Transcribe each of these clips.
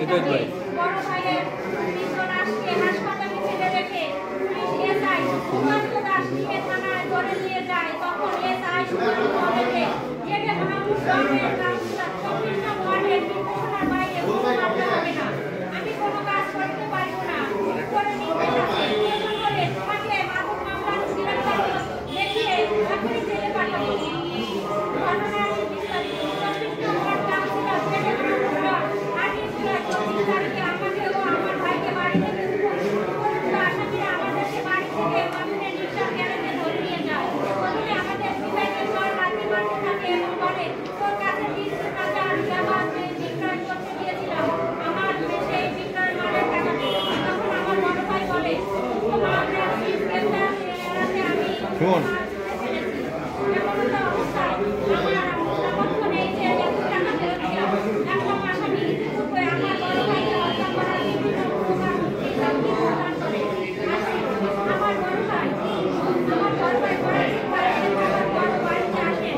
সুজয় ভাই বড় ভাইয়ের তিনজন আজকে হাসপাতালে ফেলে রেখে এসআই সুকান্ত দাস নিয়ে থানায় ধরে নিয়ে যায়। তখন এসআই সুকান্ত বলেছে জেগে মাহমুদ রহমানের কাউন্সিলর 24 নং ওয়ার্ডের নির্দেশনার বাইরে কোনো মামলা হবে না, আমি কোনো কাজ করতে পারবো না। করে নির্দেশ আছে প্রয়োজন হলে তোমাকে মাদক মামলার গ্রেফতার দেখিয়ে এখনই জেলে পাঠাবো। ঘটনার বিস্তারিত 24 নং ওয়ার্ড কাউন্সিলর জেগে মাহমুদ আগে জুলাই 25 তারিখে আমাকে ও আমার ভাইকে বাড়ি থেকে আসামিরা আমাদেরকে বাড়ি থেকে মামুনের রিক্সা গ্যারেজে ধরে নিয়ে যায়। প্রথমে আমাদের বিবেকের পর হাতে মারতে থাকে এবং বলে তোর কাছে 20 টাকা ব্যবহার বিক্রয় করতে দিয়েছিলাম, আমার সেই বিক্রয় মালের টাকা দিয়েছি। তখন আমার বড় ভাই বলে তোমার গ্রেফতার এড়াতে আমি শুন এমন অবস্থায় আমার পক্ষ নেই যে এত টাকা ফেরত দিলাম। এখন আসামি ইতিপূর্বে আমার বড় ভাইকে হত্যা করার বিভিন্ন প্রকার হুমকি প্রদান করে আসে। আমার বড় ভাই পরের বাড়িতে থাকার পর বাড়িতে আসেন।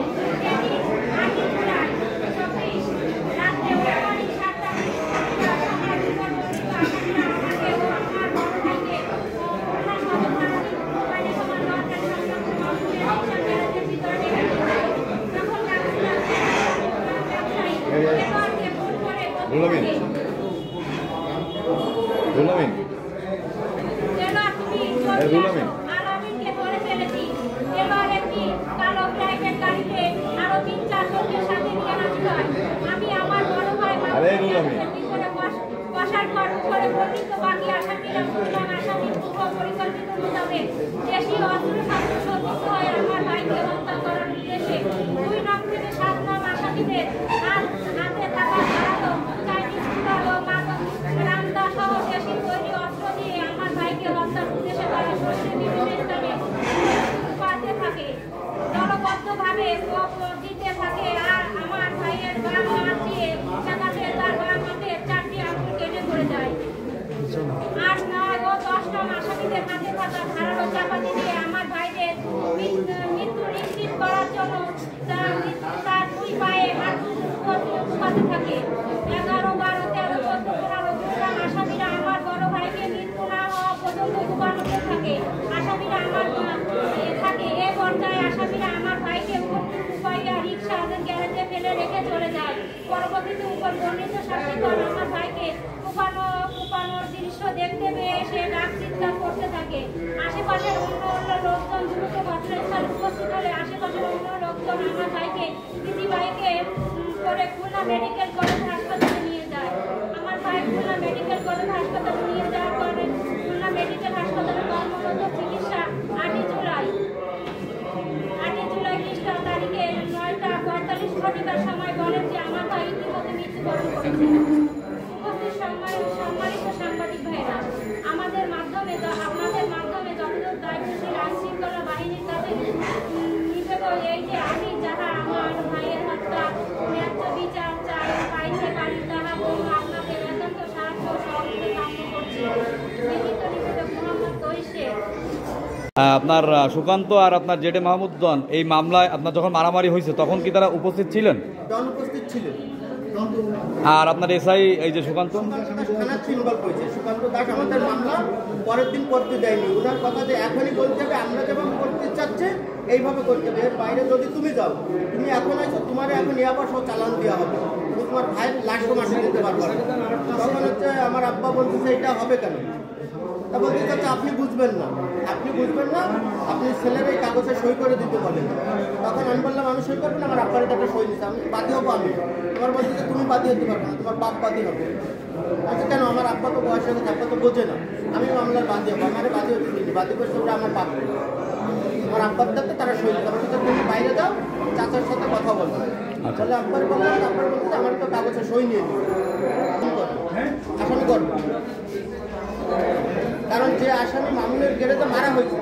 এদিন 8 জুলাই 24 রাত্রে ওই 7টা আমার পূর্ববর্তী আসামিরা আমাকে ও আমার বড় ভাইকে খুলনা সদর থানার মোবাইলে সমান দরকারি সংক্রান্ত মামলার রিকশা গ্যারেজের ভিতরে রেখে দিয়েছিল। তখন কাউন্সিলর ব্যবসায়ী এবারকে ফোন করে রুলামিন রুলামিন এবার তুমি চলে আসো, আলামিনকে ধরে ফেলেছি। এবার একটি কালো প্রাইভেট গাড়িতে আরো 3-4 লোকের সাথে নিয়ে হাজির হয়। আমি আমার বড় ভাই মামুনের ভিতরে বসার পর উপরে বর্ণিত বাকি আসামিরা বুঝলাম আসামির পূর্ব পরিকল্পিত মোতাবেক দেশীয় অস্ত্রশস্ত্র সজ্জিত হয়ে আমার ভাইকে হত্যা করার উদ্দেশ্যে 2 নং থেকে 7 নং আসামিদের হাতে থাকা ধারালো চাইনিজ কুড়াল ও মাদক রামদা সহ দেশি তৈরি অস্ত্র দিয়ে আমার ভাইকে হত্যার উদ্দেশ্যে তারা শরীরে বিভিন্ন স্থানে পাতে থাকে, দলবদ্ধভাবে দিতে থাকে। আর আমার ভাইয়ের বাম হাত দিয়ে চাকাতে তার বাম হাতের 4টি আঙুল কেটে পড়ে যায়। 8, 9 ও 10 নং আসামিদের হাতে থাকা ধারালো চাপাতি দিয়ে আমার ভাইদের মৃত্যু নিশ্চিত করার জন্য তার 2 পায়ে হাঁটু ঢুকাতে থাকে। 11, 12, 13, 14, 15 জুন আসামিরা আমার বড় ভাইকে মৃত্যু না হওয়া পর্যন্ত ঢুকানোতে থাকে। আসামিরা আমার থাকে এ পর্যায়ে আসামিরা আমার ভাইকে উপাইয়া রিক্সা গ্যারেজে ফেলে রেখে চলে যায়। পরবর্তীতে উপর বর্ণিত সাক্ষীগণ আমার ভাইকে কুপানোর দৃশ্য দেখতে পেয়ে সে ডাক চিৎকার করতে থাকে। আশেপাশের অন্য লোকজন দ্রুত ঘটনাস্থলে উপস্থিত হলে আশেপাশের অন্য লোকজন আমার ভাইকে দিদি ভাইকে করে খুলনা মেডিকেল কলেজ হাসপাতালে নিয়ে যায়। আমার ভাই খুলনা মেডিকেল কলেজ হাসপাতালে নিয়ে যাওয়ার পরে খুলনা মেডিকেল হাসপাতালে কর্মরত চিকিৎসা 8 জুলাই খ্রিস্ট তারিখে 9টা 45 ঘটিকার সময় বলেন যে আমার ভাই ইতিমধ্যে মৃত্যুবরণ করেছে। উপস্থিত সম্মানিত সাংবাদিক ভাইরা, আপনাদের মাধ্যমে যতদূর দায়িত্বশীল আইন শৃঙ্খলা বাহিনীর কাছে নিবেদন এই যে আমি যাহা আমার ভাইয়ের হত্যা ন্যায্য বিচার চাই পাইতে পারি তাহা বলুন আপনাকে একান্ত সাহায্য সহযোগিতা কামনা করছি। লিখিত নিবেদক মোহাম্মদ তৈরি শেখ। আপনার সুকান্ত আর আপনার জেডে মাহমুদজন এই মামলায় আপনার যখন মারামারি হয়েছে তখন কি তারা উপস্থিত ছিলেন? অনুপস্থিত ছিলেন। আর আপনার এসআই এই যে সুকান্ত সুকান্ত দাস আমাদের মামলা পরের দিন করতে দেয়নি। ওনার কথা যে এখনই বলতে হবে, আমরা যেমন করতে চাচ্ছে এইভাবে করতে হবে। এর বাইরে যদি তুমি যাও, তুমি এখন আইছো, তোমার এখন ইয়াবার সব চালান দেওয়া হবে, তুমি তোমার ভাইয়ের লাশও মাঠে দিতে পারবো না। তখন হচ্ছে আমার আব্বা বলতেছে এটা হবে কেন? তা বলতে চাচ্ছে আপনি বুঝবেন না, আপনি ছেলের এই কাগজে সই করে দিতে বলেন। তখন আমি বললাম আমি সই করবো না, আমার আব্বার একটা সই নিতে আমি বাদী হবো। আমি তোমার বলতে যে তুমি বাদী হতে পারবে না, তোমার বাপ বাদী হবে। আচ্ছা কেন? আমার আব্বা তো বয়স হয়ে গেছে, আব্বা তো বোঝে না, আমি মামলার বাদী হবো। আমার বাদী হতে দিইনি, বাদী করছে ওরা আমার বাপ। আমার আব্বার দাঁতে তারা সই নিতে পারবে, তুমি বাইরে যাও, চাচার সাথে কথা বলবো। তাহলে আব্বার বললাম, আব্বার বলতে আমার তো কাগজে সই নিয়ে দিই, আসামি করবো। কারণ যে আসামি মামুনের গেড়েতে মারা হয়েছে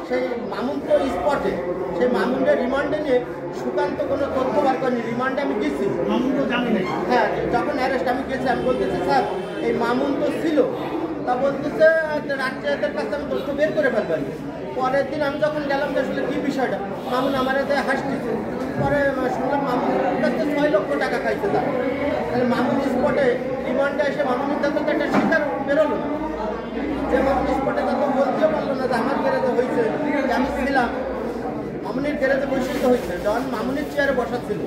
সেই মামুন তো স্পটে, সেই মামুনের রিমান্ডে নিয়ে সুকান্ত কোনো তথ্য বার করেনি। রিমান্ডে আমি গেছি, হ্যাঁ, যখন অ্যারেস্ট আমি গেছি, আমি বলতেছি স্যার এই মামুন তো ছিল, তা বলতেছে রাত্রে এদের কাছে আমি তথ্য বের করে ফেলবেন। পরের দিন আমি যখন গেলাম যে আসলে কী বিষয়টা, মামুন আমার হাসতেছে। পরে শুনলাম মামুন কাছে 6 লক্ষ টাকা খাইছে তার। তাহলে মামুন স্পটে রিমান্ড রিমান্ডে এসে মামুনের দাদা একটা শিকার বেরোলো না, যে মামুন স্পটে তখন বলতেও পারলো না যে আমার গ্যারেজে হয়েছে, যে আমি ছিলাম। মামুনের গ্যারেজে বৈশিষ্ট্য হয়েছে, ডন মামুনের চেয়ারে বসা ছিল।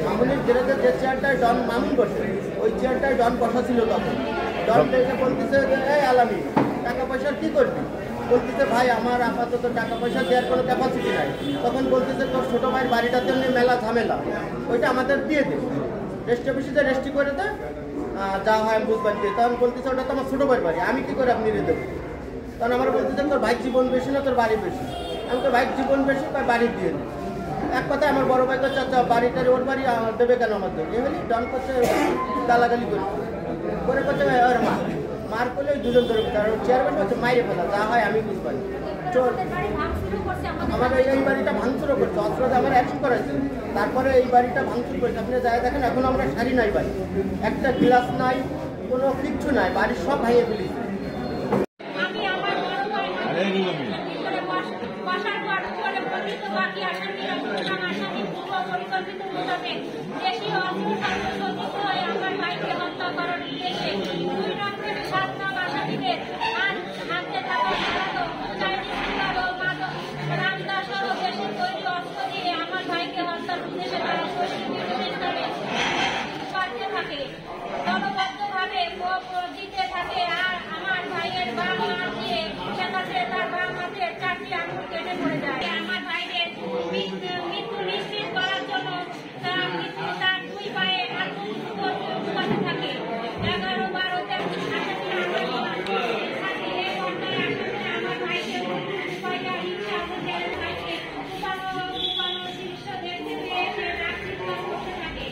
মামুনের গ্যারেজে যে চেয়ারটায় ডন মামুন বসে, ওই চেয়ারটায় ডন বসা ছিল। তখন ডন দেখে বলতেছে যে এই আলামি, টাকা পয়সা কী করবি? বলতেছে ভাই আমার আপাতত টাকা পয়সা দেওয়ার কোনো ক্যাপাসিটি নাই। তখন বলতেছে তোর ছোটো ভাইয়ের বাড়িটাতে এমনি মেলা ঝামেলা, ওইটা আমাদের দিয়ে দে, রেস্ট অফিসে রেস্টি করে দে, যা হয় আমি বুঝবার দিয়ে। তখন বলতেছে ওটা তো আমার ছোটো ভাইয়ের বাড়ি, আমি কী করে আপনি রে দেবো? তখন আমার বলতেছে তোর ভাই জীবন বেশি না তোর বাড়ি বেশি? আমি তো ভাই জীবন বেশি, তাই বাড়ি দিয়ে দিই। এক কথায় আমার বড় ভাই করছে আচ্ছা বাড়িটার ওর বাড়ি দেবে কেন আমাদের? এমনি ডন করছে গালাগালি করে করছে ওর মার করলে ওই দুজন ধরে আর চেয়ারম্যান হচ্ছে মাইরে ফেলা, যা হয় আমি বুঝতে পারি। চোর আমার এই বাড়িটা ভাঙচুরও করছে, অস্ত্রতে আমার অ্যারেস্ট করেছে, তারপরে এই বাড়িটা ভাঙচুর করেছে। আপনি যাই দেখেন এখন আমরা শাড়ি নাই, বাড়ি একটা গ্লাস নাই, কোনো কিচ্ছু নাই, বাড়ির সব ভাঙিয়ে ফেলেছে। দিতে থাকে আর আমার ভাইয়ের বাবা দিয়ে তার বাবা হাতে 4টি আঙুল কেটে পড়ে যায়। আমার ভাইয়ের মৃত্যু নিশ্চিত করার জন্য তার 2 পায়ে আঙুল ঢুকাতে থাকে। 11-12 আমার ভাইকে দৃশ্য দেখতে পেয়ে সে রাত্রি করতে থাকে।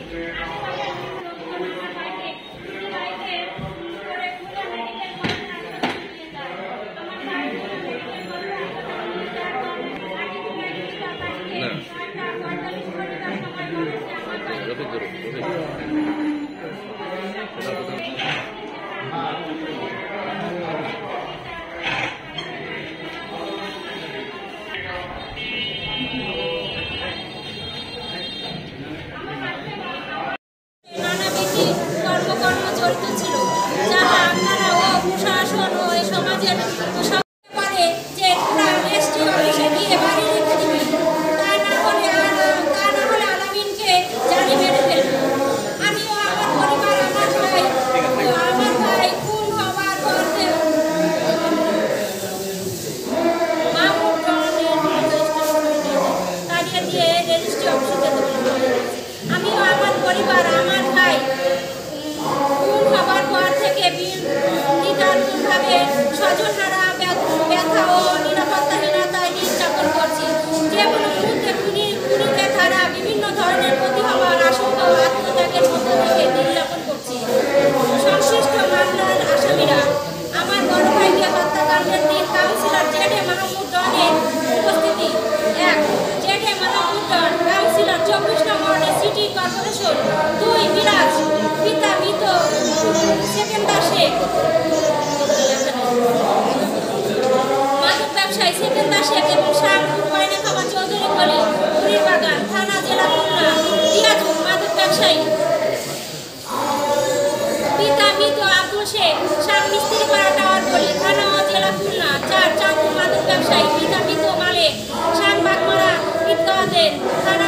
থানা